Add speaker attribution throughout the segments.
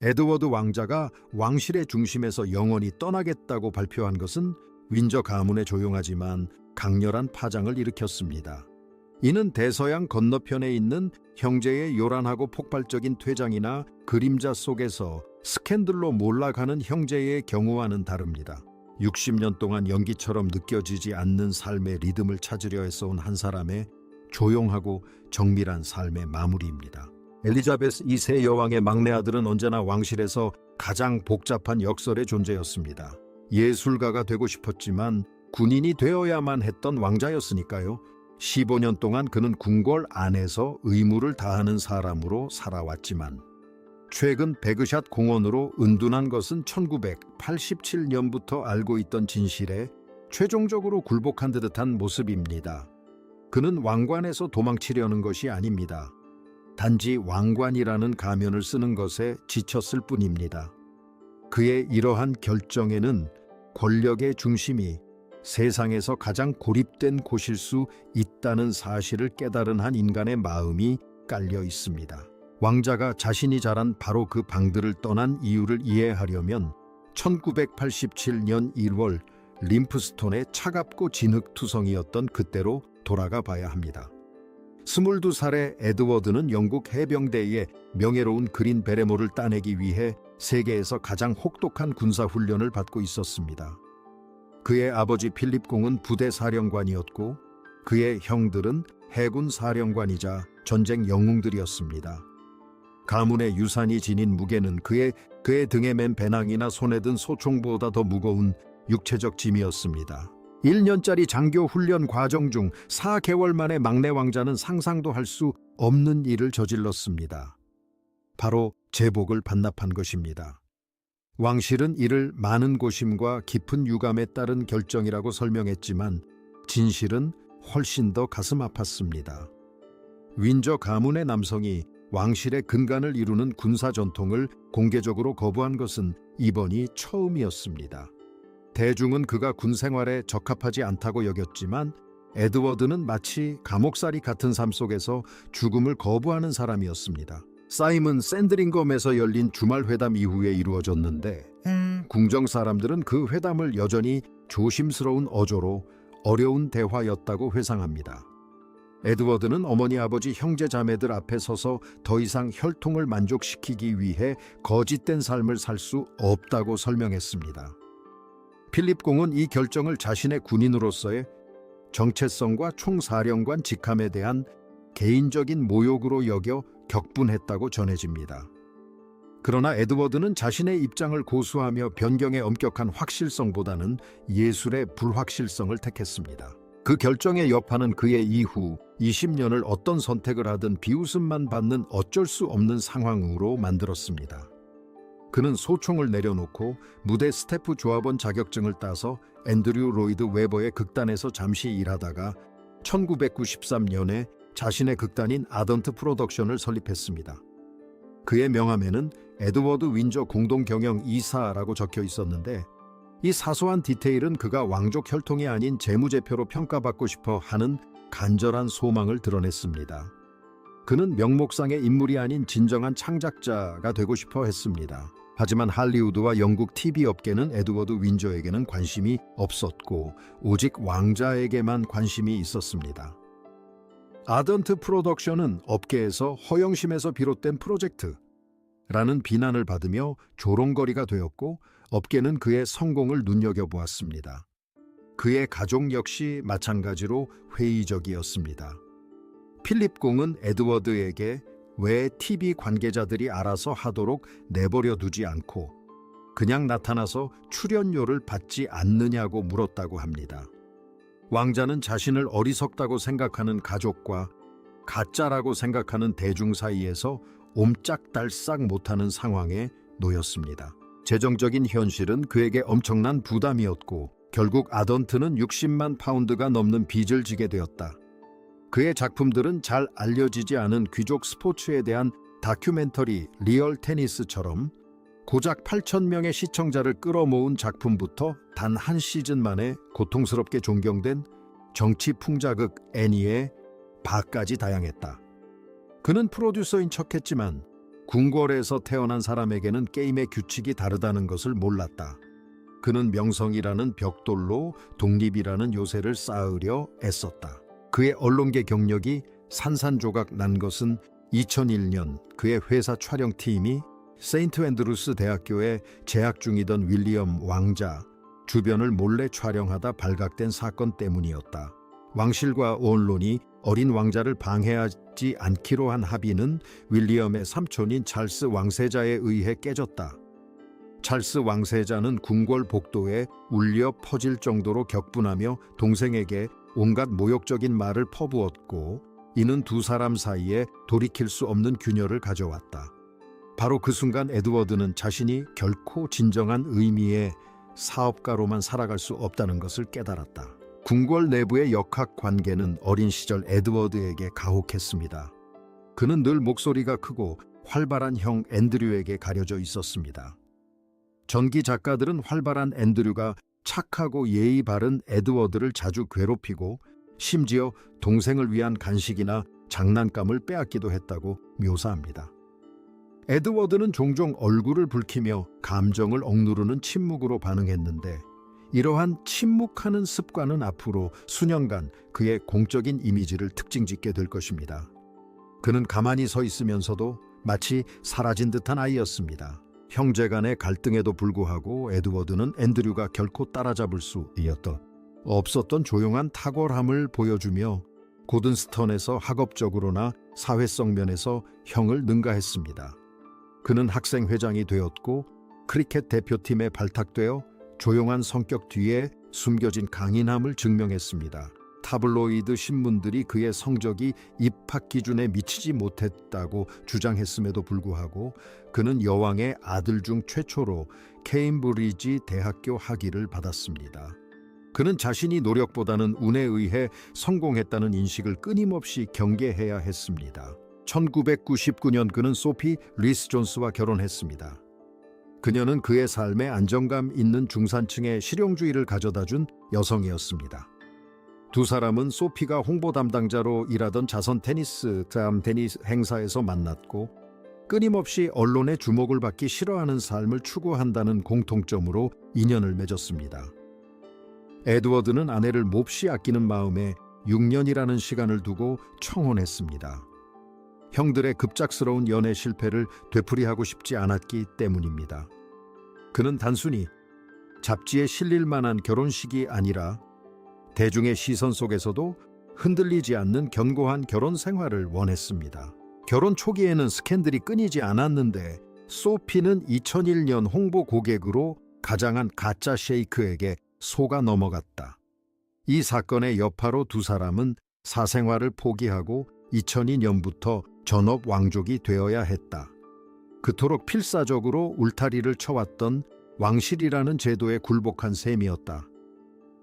Speaker 1: 에드워드 왕자가 왕실의 중심에서 영원히 떠나겠다고 발표한 것은 윈저 가문의 조용하지만 강렬한 파장을 일으켰습니다. 이는 대서양 건너편에 있는 형제의 요란하고 폭발적인 퇴장이나 그림자 속에서 스캔들로 몰락하는 형제의 경우와는 다릅니다. 60년 동안 연기처럼 느껴지지 않는 삶의 리듬을 찾으려 애써온 한 사람의 조용하고 정밀한 삶의 마무리입니다. 엘리자베스 2세 여왕의 막내 아들은 언제나 왕실에서 가장 복잡한 역설의 존재였습니다. 예술가가 되고 싶었지만 군인이 되어야만 했던 왕자였으니까요. 15년 동안 그는 궁궐 안에서 의무를 다하는 사람으로 살아왔지만 최근 베그샷 공원으로 은둔한 것은 1987년부터 알고 있던 진실에 최종적으로 굴복한 듯한 모습입니다. 그는 왕관에서 도망치려는 것이 아닙니다. 단지 왕관이라는 가면을 쓰는 것에 지쳤을 뿐입니다. 그의 이러한 결정에는 권력의 중심이 세상에서 가장 고립된 곳일 수 있다는 사실을 깨달은 한 인간의 마음이 깔려 있습니다. 왕자가 자신이 자란 바로 그 방들을 떠난 이유를 이해하려면 1987년 1월 림프스톤의 차갑고 진흙투성이었던 그때로 돌아가 봐야 합니다. 22살의 에드워드는 영국 해병대의 명예로운 그린 베레모를 따내기 위해 세계에서 가장 혹독한 군사훈련을 받고 있었습니다. 그의 아버지 필립 공은 부대 사령관이었고 그의 형들은 해군 사령관이자 전쟁 영웅들이었습니다. 가문의 유산이 지닌 무게는 그의 등에 맨 배낭이나 손에 든 소총보다 더 무거운 육체적 짐이었습니다. 1년짜리 장교 훈련 과정 중 4개월 만에 막내 왕자는 상상도 할 수 없는 일을 저질렀습니다. 바로 제복을 반납한 것입니다. 왕실은 이를 많은 고심과 깊은 유감에 따른 결정이라고 설명했지만 진실은 훨씬 더 가슴 아팠습니다. 윈저 가문의 남성이 왕실의 근간을 이루는 군사 전통을 공개적으로 거부한 것은 이번이 처음이었습니다. 대중은 그가 군 생활에 적합하지 않다고 여겼지만 에드워드는 마치 감옥살이 같은 삶 속에서 죽음을 거부하는 사람이었습니다. 사이먼 샌드링검에서 열린 주말 회담 이후에 이루어졌는데 궁정 사람들은 그 회담을 여전히 조심스러운 어조로 어려운 대화였다고 회상합니다. 에드워드는 어머니, 아버지, 형제, 자매들 앞에 서서 더 이상 혈통을 만족시키기 위해 거짓된 삶을 살 수 없다고 설명했습니다. 필립 공은 이 결정을 자신의 군인으로서의 정체성과 총사령관 직함에 대한 개인적인 모욕으로 여겨 격분했다고 전해집니다. 그러나 에드워드는 자신의 입장을 고수하며 변경의 엄격한 확실성보다는 예술의 불확실성을 택했습니다. 그 결정의 여파는 그의 이후 20년을 어떤 선택을 하든 비웃음만 받는 어쩔 수 없는 상황으로 만들었습니다. 그는 소총을 내려놓고 무대 스태프 조합원 자격증을 따서 앤드류 로이드 웨버의 극단에서 잠시 일하다가 1993년에 자신의 극단인 아던트 프로덕션을 설립했습니다. 그의 명함에는 에드워드 윈저 공동경영 이사라고 적혀 있었는데 이 사소한 디테일은 그가 왕족 혈통이 아닌 재무제표로 평가받고 싶어 하는 간절한 소망을 드러냈습니다. 그는 명목상의 인물이 아닌 진정한 창작자가 되고 싶어 했습니다. 하지만 할리우드와 영국 TV 업계는 에드워드 윈저에게는 관심이 없었고 오직 왕자에게만 관심이 있었습니다. 아던트 프로덕션은 업계에서 허영심에서 비롯된 프로젝트라는 비난을 받으며 조롱거리가 되었고 업계는 그의 성공을 눈여겨보았습니다. 그의 가족 역시 마찬가지로 회의적이었습니다. 필립 공은 에드워드에게 왜 TV 관계자들이 알아서 하도록 내버려 두지 않고 그냥 나타나서 출연료를 받지 않느냐고 물었다고 합니다. 왕자는 자신을 어리석다고 생각하는 가족과 가짜라고 생각하는 대중 사이에서 옴짝달싹 못하는 상황에 놓였습니다. 재정적인 현실은 그에게 엄청난 부담이었고 결국 아던트는 60만 파운드가 넘는 빚을 지게 되었다. 그의 작품들은 잘 알려지지 않은 귀족 스포츠에 대한 다큐멘터리 리얼 테니스처럼 고작 8,000명의 시청자를 끌어모은 작품부터 단 한 시즌 만에 고통스럽게 종경된 정치 풍자극 애니의 바까지 다양했다. 그는 프로듀서인 척했지만 궁궐에서 태어난 사람에게는 게임의 규칙이 다르다는 것을 몰랐다. 그는 명성이라는 벽돌로 독립이라는 요새를 쌓으려 애썼다. 그의 언론계 경력이 산산조각 난 것은 2001년 그의 회사 촬영팀이 세인트 앤드루스 대학교에 재학 중이던 윌리엄 왕자 주변을 몰래 촬영하다 발각된 사건 때문이었다. 왕실과 언론이 어린 왕자를 방해하지 않기로 한 합의는 윌리엄의 삼촌인 찰스 왕세자에 의해 깨졌다. 찰스 왕세자는 궁궐 복도에 울려 퍼질 정도로 격분하며 동생에게 온갖 모욕적인 말을 퍼부었고, 이는 두 사람 사이에 돌이킬 수 없는 균열을 가져왔다. 바로 그 순간 에드워드는 자신이 결코 진정한 의미의 사업가로만 살아갈 수 없다는 것을 깨달았다. 궁궐 내부의 역학관계는 어린 시절 에드워드에게 가혹했습니다. 그는 늘 목소리가 크고 활발한 형 앤드류에게 가려져 있었습니다. 전기 작가들은 활발한 앤드류가 착하고 예의 바른 에드워드를 자주 괴롭히고 심지어 동생을 위한 간식이나 장난감을 빼앗기도 했다고 묘사합니다. 에드워드는 종종 얼굴을 붉히며 감정을 억누르는 침묵으로 반응했는데, 이러한 침묵하는 습관은 앞으로 수년간 그의 공적인 이미지를 특징짓게 될 것입니다. 그는 가만히 서 있으면서도 마치 사라진 듯한 아이였습니다. 형제 간의 갈등에도 불구하고 에드워드는 앤드류가 결코 따라잡을 수 없었던 조용한 탁월함을 보여주며 고든스턴에서 학업적으로나 사회성 면에서 형을 능가했습니다. 그는 학생회장이 되었고 크리켓 대표팀에 발탁되어 조용한 성격 뒤에 숨겨진 강인함을 증명했습니다. 타블로이드 신문들이 그의 성적이 입학 기준에 미치지 못했다고 주장했음에도 불구하고 그는 여왕의 아들 중 최초로 케임브리지 대학교 학위를 받았습니다. 그는 자신이 노력보다는 운에 의해 성공했다는 인식을 끊임없이 경계해야 했습니다. 1999년 그는 소피 리스 존스와 결혼했습니다. 그녀는 그의 삶에 안정감 있는 중산층의 실용주의를 가져다준 여성이었습니다. 두 사람은 소피가 홍보 담당자로 일하던 자선 테니스 행사에서 만났고, 끊임없이 언론의 주목을 받기 싫어하는 삶을 추구한다는 공통점으로 인연을 맺었습니다. 에드워드는 아내를 몹시 아끼는 마음에 6년이라는 시간을 두고 청혼했습니다. 형들의 급작스러운 연애 실패를 되풀이하고 싶지 않았기 때문입니다. 그는 단순히 잡지에 실릴 만한 결혼식이 아니라 대중의 시선 속에서도 흔들리지 않는 견고한 결혼 생활을 원했습니다. 결혼 초기에는 스캔들이 끊이지 않았는데 소피는 2001년 홍보 고객으로 가장한 가짜 셰이크에게 속아 넘어갔다. 이 사건의 여파로 두 사람은 사생활을 포기하고 2002년부터 전업 왕족이 되어야 했다. 그토록 필사적으로 울타리를 쳐왔던 왕실이라는 제도에 굴복한 셈이었다.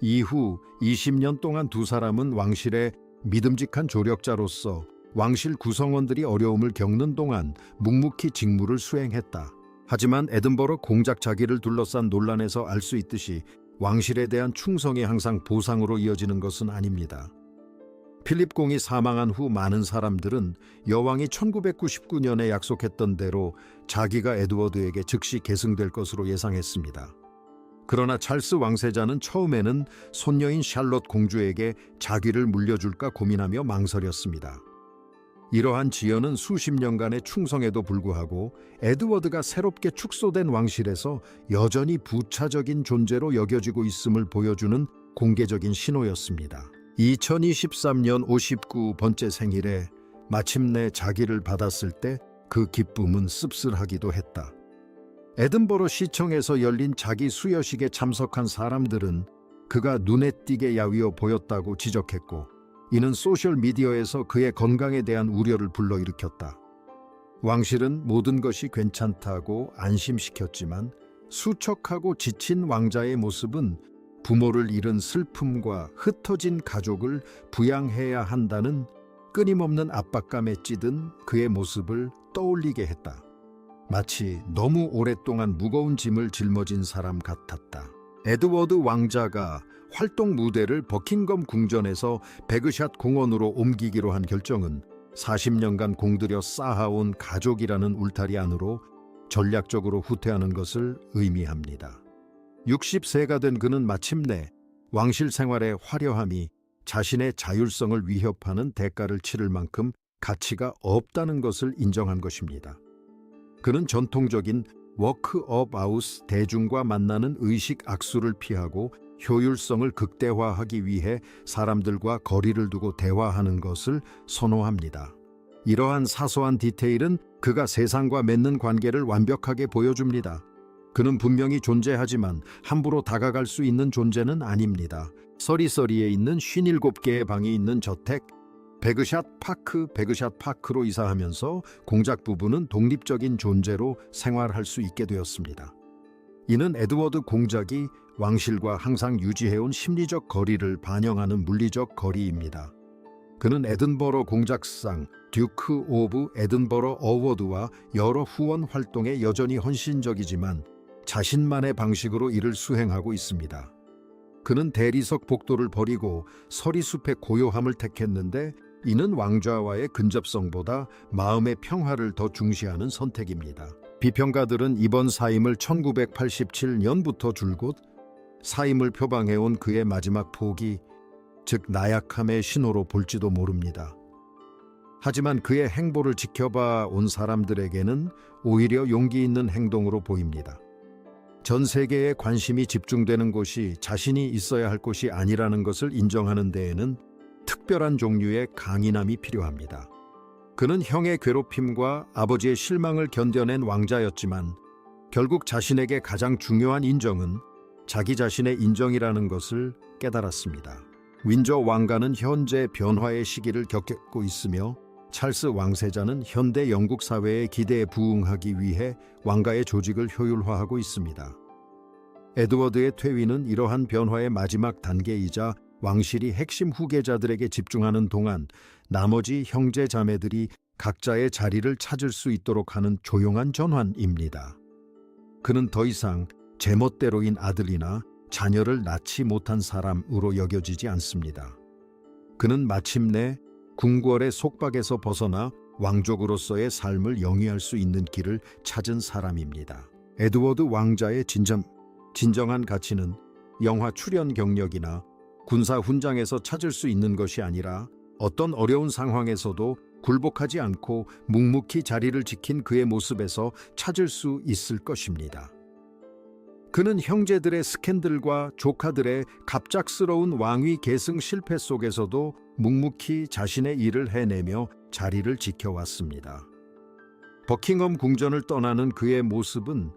Speaker 1: 이후 20년 동안 두 사람은 왕실의 믿음직한 조력자로서 왕실 구성원들이 어려움을 겪는 동안 묵묵히 직무를 수행했다. 하지만 에든버러 공작 자기를 둘러싼 논란에서 알 수 있듯이 왕실에 대한 충성이 항상 보상으로 이어지는 것은 아닙니다. 필립 공이 사망한 후 많은 사람들은 여왕이 1999년에 약속했던 대로 자기가 에드워드에게 즉시 계승될 것으로 예상했습니다. 그러나 찰스 왕세자는 처음에는 손녀인 샬롯 공주에게 자기를 물려줄까 고민하며 망설였습니다. 이러한 지연은 수십 년간의 충성에도 불구하고 에드워드가 새롭게 축소된 왕실에서 여전히 부차적인 존재로 여겨지고 있음을 보여주는 공개적인 신호였습니다. 2023년 59번째 생일에 마침내 자기를 받았을 때 그 기쁨은 씁쓸하기도 했다. 에든버러 시청에서 열린 자기 수여식에 참석한 사람들은 그가 눈에 띄게 야위어 보였다고 지적했고, 이는 소셜미디어에서 그의 건강에 대한 우려를 불러일으켰다. 왕실은 모든 것이 괜찮다고 안심시켰지만 수척하고 지친 왕자의 모습은 부모를 잃은 슬픔과 흩어진 가족을 부양해야 한다는 끊임없는 압박감에 찌든 그의 모습을 떠올리게 했다. 마치 너무 오랫동안 무거운 짐을 짊어진 사람 같았다. 에드워드 왕자가 활동 무대를 버킹엄 궁전에서 배그샷 공원으로 옮기기로 한 결정은 40년간 공들여 쌓아온 가족이라는 울타리 안으로 전략적으로 후퇴하는 것을 의미합니다. 60세가 된 그는 마침내 왕실 생활의 화려함이 자신의 자율성을 위협하는 대가를 치를 만큼 가치가 없다는 것을 인정한 것입니다. 그는 전통적인 워크업아웃 대중과 만나는 의식 악수를 피하고 효율성을 극대화하기 위해 사람들과 거리를 두고 대화하는 것을 선호합니다. 이러한 사소한 디테일은 그가 세상과 맺는 관계를 완벽하게 보여줍니다. 그는 분명히 존재하지만 함부로 다가갈 수 있는 존재는 아닙니다. 서리서리에 있는 57개의 방이 있는 저택, 베그샷 파크로 이사하면서 공작 부부는 독립적인 존재로 생활할 수 있게 되었습니다. 이는 에드워드 공작이 왕실과 항상 유지해온 심리적 거리를 반영하는 물리적 거리입니다. 그는 에든버러 공작상, 듀크 오브 에든버러 어워드와 여러 후원 활동에 여전히 헌신적이지만 자신만의 방식으로 이를 수행하고 있습니다. 그는 대리석 복도를 버리고 서리숲의 고요함을 택했는데 이는 왕좌와의 근접성보다 마음의 평화를 더 중시하는 선택입니다. 비평가들은 이번 사임을 1987년부터 줄곧 사임을 표방해온 그의 마지막 포기, 즉 나약함의 신호로 볼지도 모릅니다. 하지만 그의 행보를 지켜봐 온 사람들에게는 오히려 용기 있는 행동으로 보입니다. 전 세계의 관심이 집중되는 곳이 자신이 있어야 할 곳이 아니라는 것을 인정하는 데에는 특별한 종류의 강인함이 필요합니다. 그는 형의 괴롭힘과 아버지의 실망을 견뎌낸 왕자였지만 결국 자신에게 가장 중요한 인정은 자기 자신의 인정이라는 것을 깨달았습니다. 윈저 왕가는 현재 변화의 시기를 겪고 있으며 찰스 왕세자는 현대 영국 사회의 기대에 부응하기 위해 왕가의 조직을 효율화하고 있습니다. 에드워드의 퇴위는 이러한 변화의 마지막 단계이자 왕실이 핵심 후계자들에게 집중하는 동안 나머지 형제 자매들이 각자의 자리를 찾을 수 있도록 하는 조용한 전환입니다. 그는 더 이상 제멋대로인 아들이나 자녀를 낳지 못한 사람으로 여겨지지 않습니다. 그는 마침내 궁궐의 속박에서 벗어나 왕족으로서의 삶을 영위할 수 있는 길을 찾은 사람입니다. 에드워드 왕자의 진정한 가치는 영화 출연 경력이나 군사 훈장에서 찾을 수 있는 것이 아니라 어떤 어려운 상황에서도 굴복하지 않고 묵묵히 자리를 지킨 그의 모습에서 찾을 수 있을 것입니다. 그는 형제들의 스캔들과 조카들의 갑작스러운 왕위 계승 실패 속에서도 묵묵히 자신의 일을 해내며 자리를 지켜왔습니다. 버킹엄 궁전을 떠나는 그의 모습은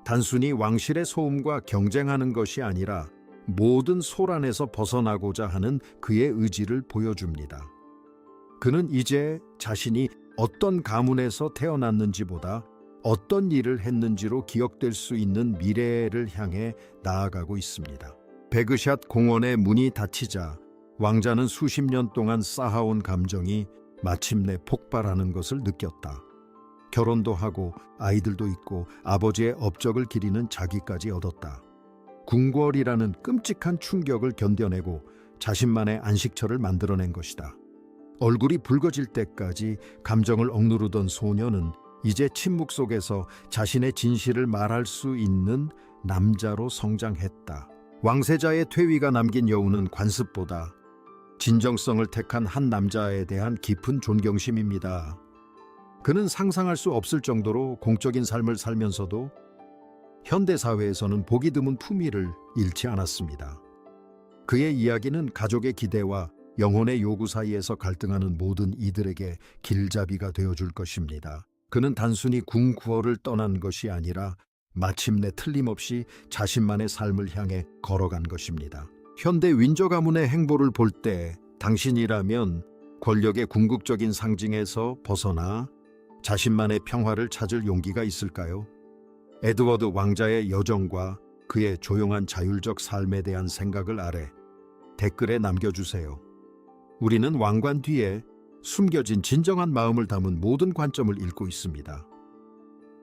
Speaker 1: 단순히 왕실의 소음과 경쟁하는 것이 아니라 모든 소란에서 벗어나고자 하는 그의 의지를 보여줍니다. 그는 이제 자신이 어떤 가문에서 태어났는지보다 어떤 일을 했는지로 기억될 수 있는 미래를 향해 나아가고 있습니다. 베그샷 공원의 문이 닫히자 왕자는 수십 년 동안 쌓아온 감정이 마침내 폭발하는 것을 느꼈다. 결혼도 하고 아이들도 있고 아버지의 업적을 기리는 자기까지 얻었다. 궁궐이라는 끔찍한 충격을 견뎌내고 자신만의 안식처를 만들어낸 것이다. 얼굴이 붉어질 때까지 감정을 억누르던 소녀는 이제 침묵 속에서 자신의 진실을 말할 수 있는 남자로 성장했다. 왕세자의 퇴위가 남긴 여우는 관습보다 진정성을 택한 한 남자에 대한 깊은 존경심입니다. 그는 상상할 수 없을 정도로 공적인 삶을 살면서도 현대사회에서는 보기 드문 품위를 잃지 않았습니다. 그의 이야기는 가족의 기대와 영혼의 요구 사이에서 갈등하는 모든 이들에게 길잡이가 되어줄 것입니다. 그는 단순히 궁궐을 떠난 것이 아니라 마침내 틀림없이 자신만의 삶을 향해 걸어간 것입니다. 현대 윈저 가문의 행보를 볼 때 당신이라면 권력의 궁극적인 상징에서 벗어나 자신만의 평화를 찾을 용기가 있을까요? 에드워드 왕자의 여정과 그의 조용한 자율적 삶에 대한 생각을 아래 댓글에 남겨주세요. 우리는 왕관 뒤에 숨겨진 진정한 마음을 담은 모든 관점을 읽고 있습니다.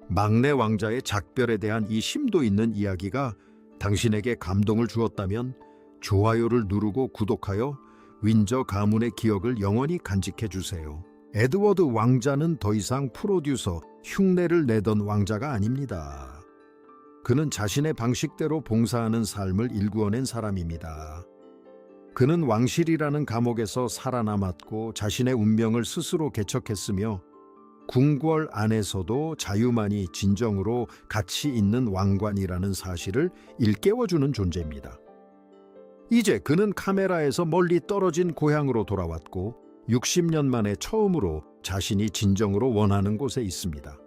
Speaker 1: 막내 왕자의 작별에 대한 이 심도 있는 이야기가 당신에게 감동을 주었다면 좋아요를 누르고 구독하여 윈저 가문의 기억을 영원히 간직해 주세요. 에드워드 왕자는 더 이상 프로듀서 흉내를 내던 왕자가 아닙니다. 그는 자신의 방식대로 봉사하는 삶을 일구어낸 사람입니다. 그는 왕실이라는 감옥에서 살아남았고 자신의 운명을 스스로 개척했으며 궁궐 안에서도 자유만이 진정으로 가치 있는 왕관이라는 사실을 일깨워주는 존재입니다. 이제 그는 카메라에서 멀리 떨어진 고향으로 돌아왔고 60년 만에 처음으로 자신이 진정으로 원하는 곳에 있습니다.